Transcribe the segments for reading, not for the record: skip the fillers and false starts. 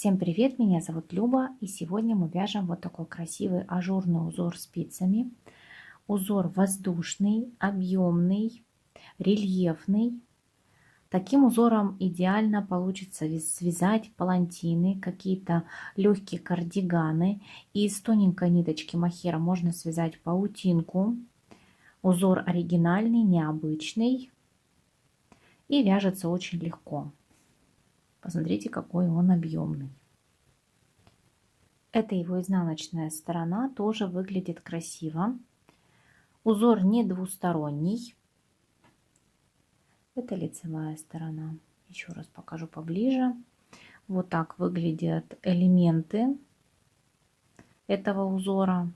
Всем привет, меня зовут Люба, и сегодня мы вяжем вот такой красивый ажурный узор спицами. Узор воздушный, объемный, рельефный. Таким узором идеально получится связать палантины, какие-то легкие кардиганы. И из тоненькой ниточки мохера можно связать паутинку. Узор оригинальный, необычный и вяжется очень легко. Посмотрите, какой он объемный. Это его изнаночная сторона, тоже выглядит красиво. Узор не двусторонний. Это лицевая сторона. Еще раз покажу поближе. Вот так выглядят элементы этого узора.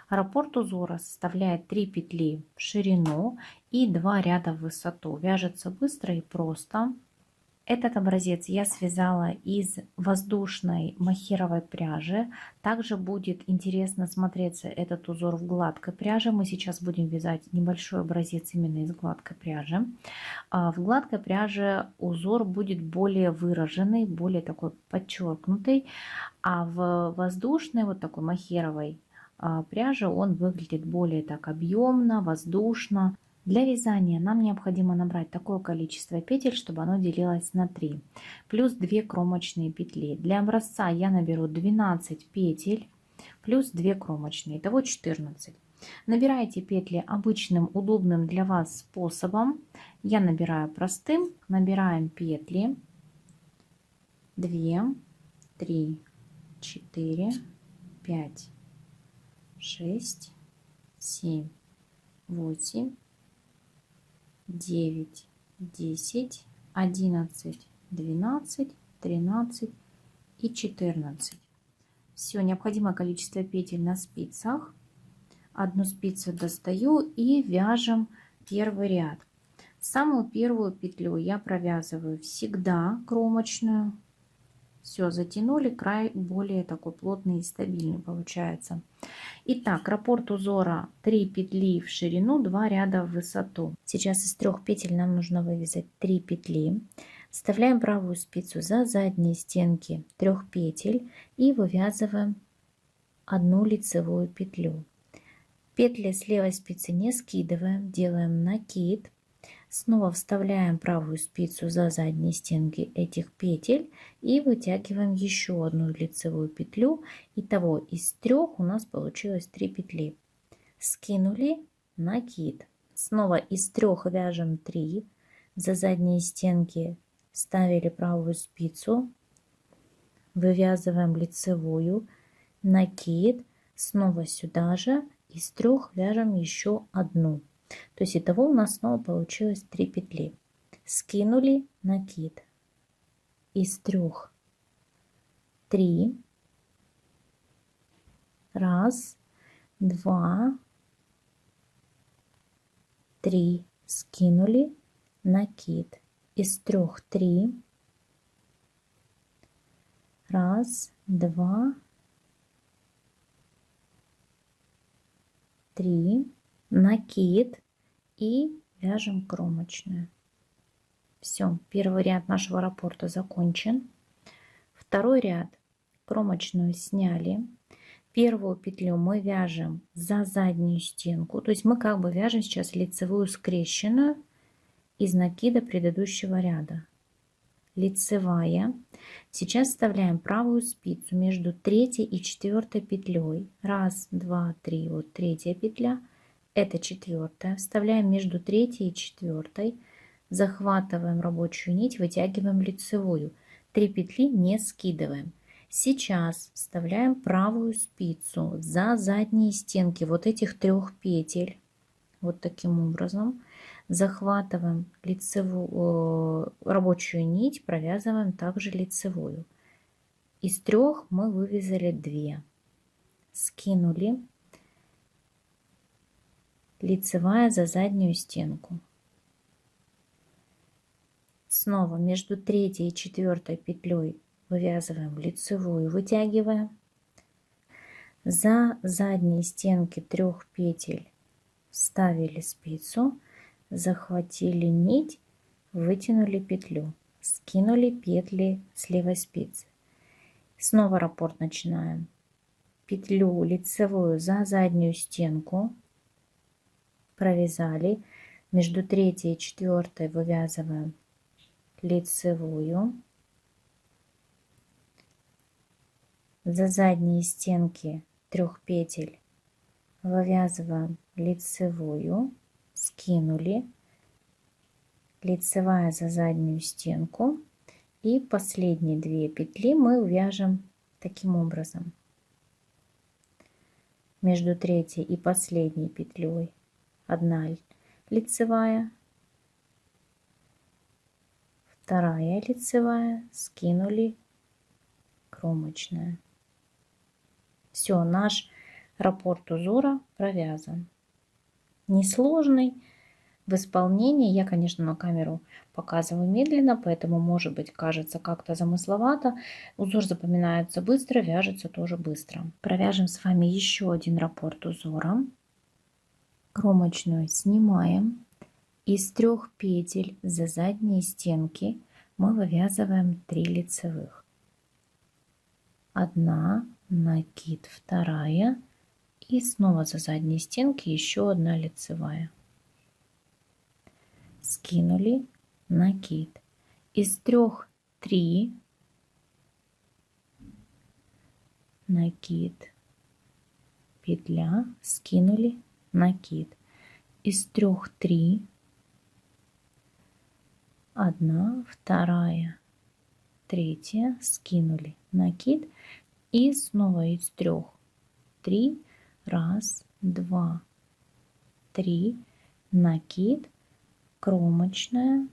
Раппорт узора составляет 3 петли в ширину и 2 ряда в высоту. Вяжется быстро и просто. Этот образец я связала из воздушной мохеровой пряжи. Также будет интересно смотреться этот узор в гладкой пряже. Мы сейчас будем вязать небольшой образец именно из гладкой пряжи. В гладкой пряже узор будет более выраженный, более такой подчеркнутый. А в воздушной, вот такой мохеровой пряже, он выглядит более так объемно, воздушно. Для вязания нам необходимо набрать такое количество петель, чтобы оно делилось на 3, плюс 2 кромочные петли. Для образца я наберу 12 петель плюс 2 кромочные, итого 14. Набирайте петли обычным, удобным для вас способом. Я набираю простым. Набираем петли 2, 3, 4, 5, 6, 7, 8, 9, 10, 11, 12, 13 и 14. Все, необходимое количество петель на спицах. Одну спицу достаю и вяжем первый ряд. Самую первую петлю я провязываю всегда кромочную. Все, затянули, край более такой плотный и стабильный получается. Итак, раппорт узора 3 петли в ширину, 2 ряда в высоту. Сейчас из 3 петель нам нужно вывязать 3 петли. Вставляем правую спицу за задние стенки 3 петель и вывязываем одну лицевую петлю. Петли с левой спицы не скидываем, делаем накид. Снова вставляем правую спицу за задние стенки этих петель и вытягиваем еще одну лицевую петлю. Итого из 3 у нас получилось 3 петли. Скинули, накид. Снова из 3 вяжем 3. За задние стенки вставили правую спицу, вывязываем лицевую, накид. Снова сюда же из 3 вяжем еще одну. То есть итого у нас снова получилось 3 петли. Скинули, накид. Из 3 3. Раз, два, 3. Скинули, накид. Из 3 3. Раз, два, 3. Накид и вяжем кромочную. Все, первый ряд нашего раппорта закончен. Второй ряд кромочную сняли. Первую петлю мы вяжем за заднюю стенку, то есть мы как бы вяжем сейчас лицевую скрещенную из накида предыдущего ряда. Лицевая. Сейчас вставляем правую спицу между 3 и 4 петлей. Раз, два, 3, вот 3 петля. Это 4. Вставляем между 3 и 4. Захватываем рабочую нить, вытягиваем лицевую. 3 петли не скидываем. Сейчас вставляем правую спицу за задние стенки вот этих 3 петель. Вот таким образом. Захватываем лицевую, рабочую нить, провязываем также лицевую. Из 3 мы вывязали 2. Скинули. Лицевая за заднюю стенку. Снова между 3 и 4 петлей вывязываем лицевую, вытягиваем. За задние стенки 3 петель вставили спицу, захватили нить, вытянули петлю. скинули петли с левой спицы. Снова раппорт начинаем. Петлю лицевую за заднюю стенку провязали. Между третьей и четвертой вывязываем лицевую. За задние стенки 3 петель вывязываем лицевую, скинули, лицевая за заднюю стенку, и последние 2 петли мы вяжем таким образом. Между третьей и последней петлей 1 лицевая, 2 лицевая, скинули, кромочная. Все, наш раппорт узора провязан. Несложный в исполнении. Я, конечно, на камеру показываю медленно, поэтому, может быть, кажется как-то замысловато. Узор запоминается быстро, вяжется тоже быстро. Провяжем с вами еще один раппорт узора. Кромочную снимаем. Из 3 петель за задние стенки мы вывязываем 3 лицевых. 1, накид, 2, и снова за задние стенки еще 1 лицевая. Скинули, накид. Из 3 3, накид, петля, скинули, накид. Из 3 3, 1, 2, 3, скинули, накид. И снова из 3 3, 1, 2, 3, накид, кромочная.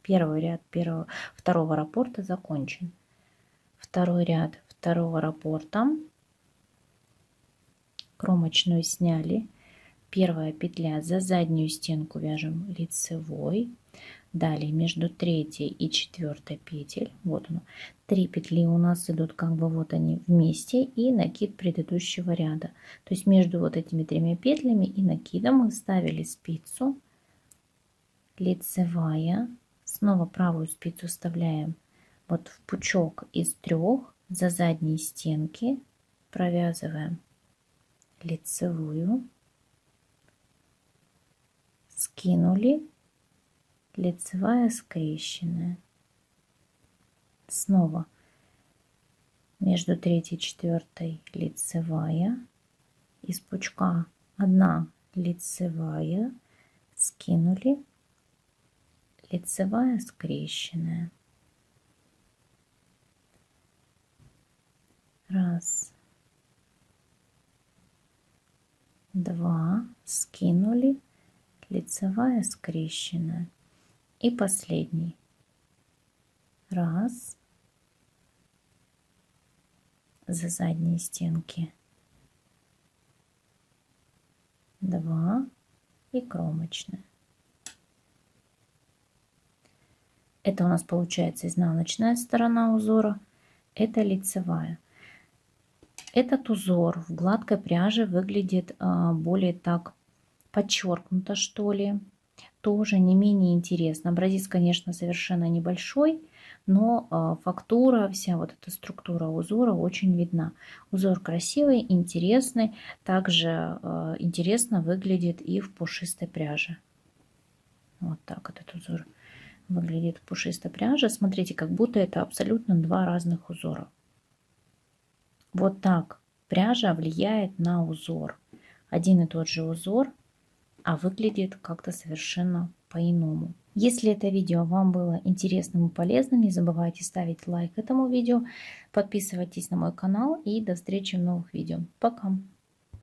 Первый ряд второго раппорта закончен. Второй ряд второго раппорта. Кромочную сняли. Первая петля за заднюю стенку вяжем лицевой. Далее между 3 и 4 петель, вот оно, 3 петли у нас идут как бы вот они вместе, и накид предыдущего ряда. То есть между вот этими 3 петлями и накидом мы вставили спицу, лицевая, снова правую спицу вставляем вот в пучок из 3, за задние стенки провязываем лицевую, скинули, лицевая скрещенная. Снова между 3 и 4 лицевая, из пучка 1 лицевая, скинули, лицевая скрещенная. 1, 2, скинули, лицевая скрещенная. И последний. 1, за задние стенки, 2 и кромочная. Это у нас получается изнаночная сторона узора, это лицевая. Этот узор в гладкой пряже выглядит более так подчеркнуто, что ли. Тоже не менее интересно. Образец, конечно, совершенно небольшой, но фактура, вся вот эта структура узора очень видна. Узор красивый, интересный. Также интересно выглядит и в пушистой пряже. Вот так этот узор выглядит в пушистой пряже. Смотрите, как будто это абсолютно 2 разных узора. Вот так пряжа влияет на узор. Один и тот же узор, а выглядит как-то совершенно по-иному. Если это видео вам было интересным и полезным, не забывайте ставить лайк этому видео, подписывайтесь на мой канал и до встречи в новых видео. Пока!